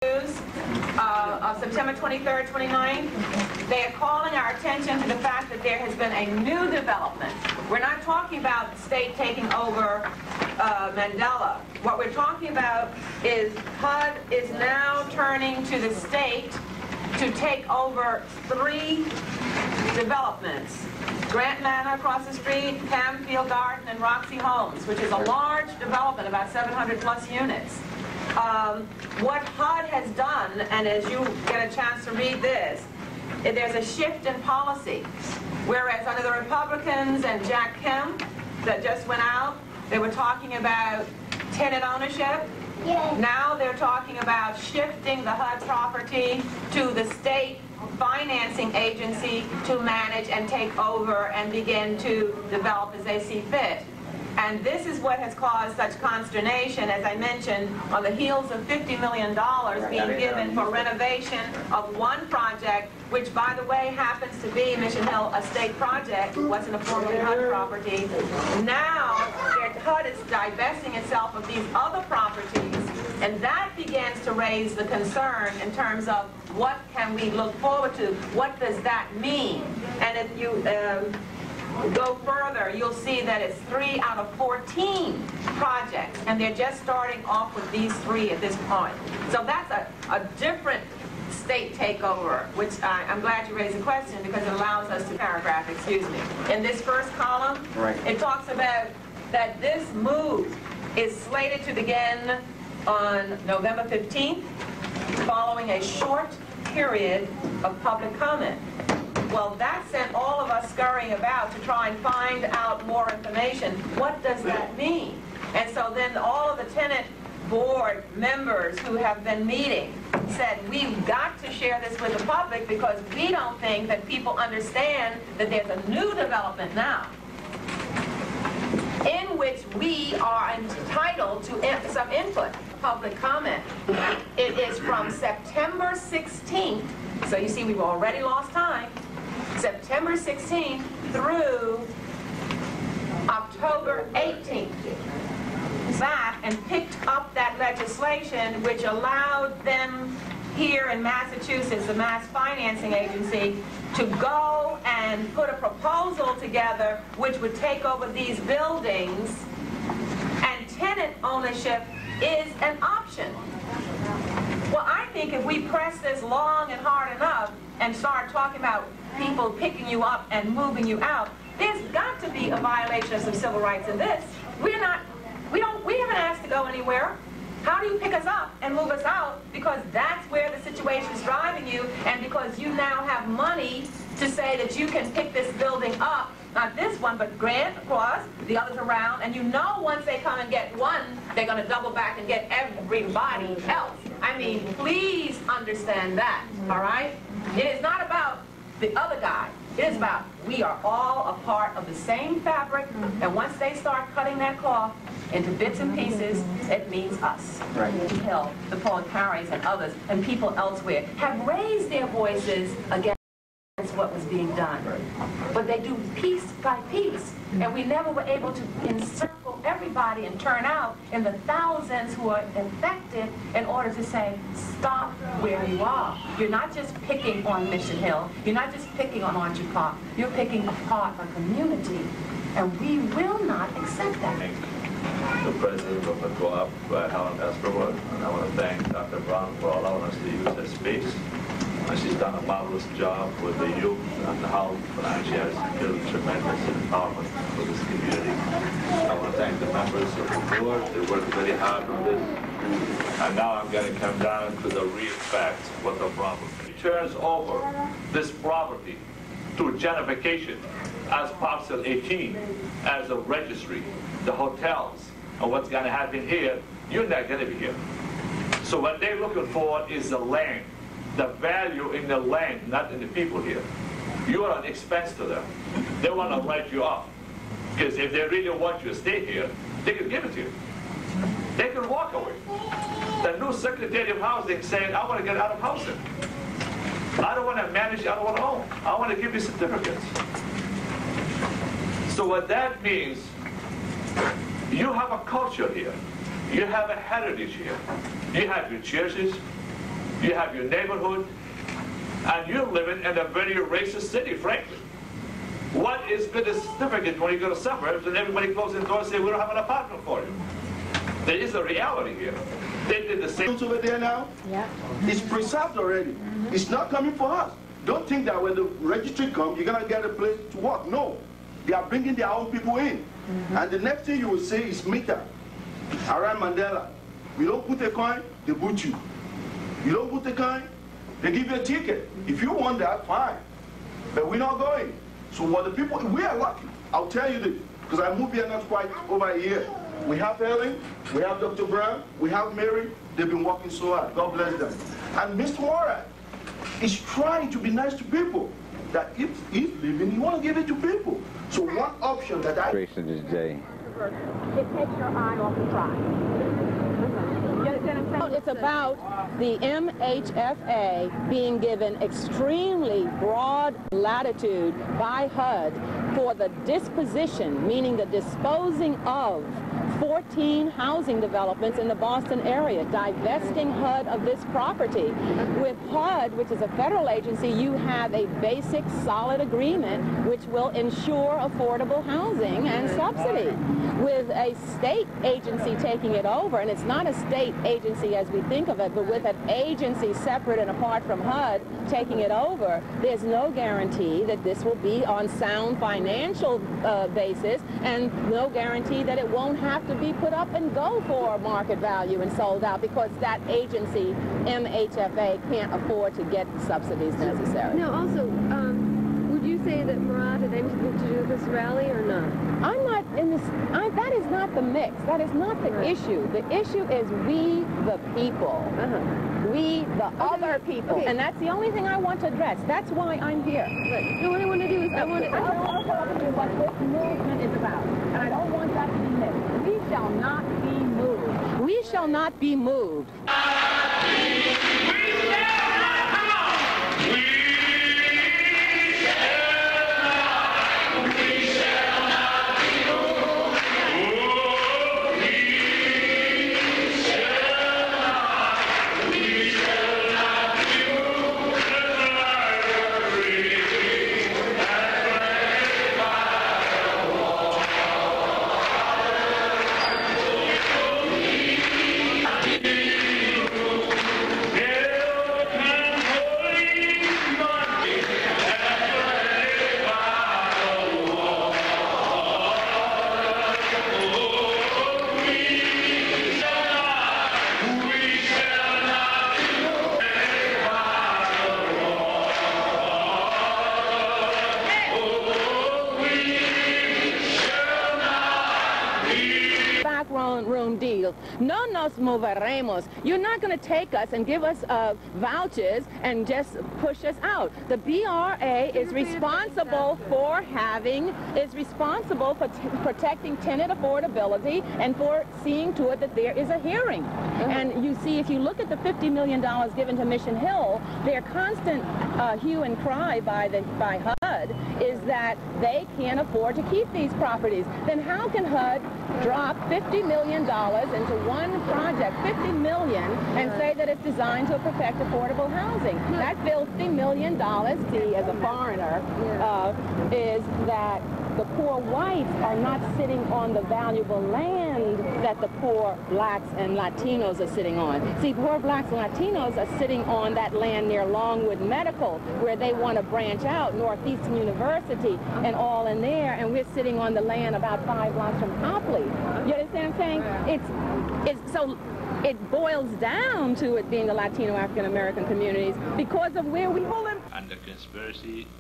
of September 23rd, 29th, they are calling our attention to the fact that there has been a new development. We're not talking about the state taking over Mandela. What we're talking about is HUD is now turning to the state to take over 3 developments. Grant Manor across the street, Camfield Garden, and Roxy Homes, which is a large development, about 700 plus units. What HUD has done, and as you get a chance to read this, there's a shift in policy. Whereas under the Republicans and Jack Kemp that just went out, they were talking about tenant ownership. Yes. Now they're talking about shifting the HUD property to the state financing agency to manage and take over and begin to develop as they see fit. And this is what has caused such consternation, as I mentioned, on the heels of $50 million being given for renovation of one project, which, by the way, happens to be Mission Hill, a state project, wasn't a formerly HUD property. Now, HUD is divesting itself of these other properties, and that begins to raise the concern in terms of what can we look forward to? What does that mean? And if you go further, you'll see that it's 3 out of 14 projects, and they're just starting off with these 3 at this point. So that's a different state takeover, which I'm glad you raised the question because it allows us to paragraph, excuse me. In this first column, it talks about that this move is slated to begin on November 15th, following a short period of public comment. Well, that sent all of us scurrying about to try and find out more information. What does that mean? And so then all of the tenant board members who have been meeting said, we've got to share this with the public because we don't think that people understand that there's a new development now in which we are entitled to some input, public comment. It is from September 16th, so you see we've already lost time, September 16th through October 18th. Back and picked up that legislation which allowed them here in Massachusetts, the Mass Financing Agency, to go and put a proposal together which would take over these buildings, and tenant ownership is an option. Well, I think if we press this long and hard enough and start talking about people picking you up and moving you out, there's got to be a violation of some civil rights in this. We haven't asked to go anywhere. How do you pick us up and move us out? Because that's where the situation is driving you, and because you now have money to say that you can pick this building up, not this one, but Grant across, the others around, and you know once they come and get one, they're going to double back and get everybody else. I mean, please understand that, all right? It is not about the other guy. It is about we are all a part of the same fabric, and once they start cutting that cloth into bits and pieces, it means us. Right. Hill, the Paul Carries, and others, and people elsewhere have raised their voices against what was being done. Right. But they do piece by piece, and we never were able to encircle everybody and turn out in the thousands who are infected in order to say, stop where you are. You're not just picking on Mission Hill. You're not just picking on Orchard Park. You're picking apart a community, and we will not accept that. The president of the co-op, Helen Esperwood, and I want to thank Dr. Brown for allowing us to use this space. She's done a marvelous job with the youth and how she has built tremendous empowerment for this community. I want to thank the members of the board. They worked very hard on this. And now I'm going to come down to the real facts, what the problem is. He turns over this property to gentrification as parcel 18, as a registry, the hotels, and what's going to happen here, you're not going to be here. So what they're looking for is the land, the value in the land, not in the people here. You are an expense to them. They want to write you off. Because if they really want you to stay here, they can give it to you. They can walk away. The new Secretary of Housing saying, I want to get out of housing. I don't want to manage, I don't want to own. I want to give you certificates. So what that means, you have a culture here. You have a heritage here. You have your churches, You have your neighborhood, and you're living in a very racist city, frankly. What is the significance when you go to suburbs and everybody closes the door and says, we don't have an apartment for you? There is a reality here. They did the same. Over there now, Yeah. it's preserved already. It's not coming for us. Don't think that when the registry comes, you're going to get a place to work. No. They are bringing their own people in. And the next thing you will see is meter around Mandela. You don't put a coin, they boot you. You don't put a coin, they give you a ticket. If you want that, fine. But we're not going. So what the people, we are lucky. I'll tell you this, because I moved here not quite over a year. We have Ellen, we have Dr. Brown, we have Mary. They've been working so hard. God bless them. And Mr. Moran is trying to be nice to people. That if he's living, he want to give it to people. So one option that I... Today. It takes your eye off the prize. It's about the MHFA being given extremely broad latitude by HUD for the disposition, meaning the disposing of 14 housing developments in the Boston area, divesting HUD of this property. With HUD, which is a federal agency, you have a basic solid agreement which will ensure affordable housing and subsidy. With a state agency taking it over, and it's not a state agency as we think of it, but with an agency separate and apart from HUD taking it over, there's no guarantee that this will be on sound financial basis, and no guarantee that it won't have to be put up and go for market value and sold out, because that agency, MHFA, can't afford to get the subsidies necessary. No, also, would you say that Murat had anything to do with this rally or not? I'm not in this, that is not the mix. That is not the issue. The issue is we, the people. We, the other people. Okay. And that's the only thing I want to address. That's why I'm here. Right. No, what I want to do is I want to what this movement is about. And I don't want that to be missed. We shall not be moved. We shall not be moved. Room deal. No nos moveremos. You're not going to take us and give us vouchers and just push us out. The BRA is responsible for protecting tenant affordability and for seeing to it that there is a hearing. And you see, if you look at the $50 million given to Mission Hill, their constant hue and cry by HUD is that they can't afford to keep these properties. Then how can HUD drop $50 million into one project, $50 million, and say that it's designed to protect affordable housing? That $50 million, see, as a foreigner, is that the poor whites are not sitting on the valuable land that the poor blacks and Latinos are sitting on. See, poor blacks and Latinos are sitting on that land near Longwood Medical, where they want to branch out, Northeastern University, and all in there, and we're sitting on the land about 5 blocks from Copley. You understand what I'm saying? So it boils down to it being the Latino African American communities because of where we hold them. And the conspiracy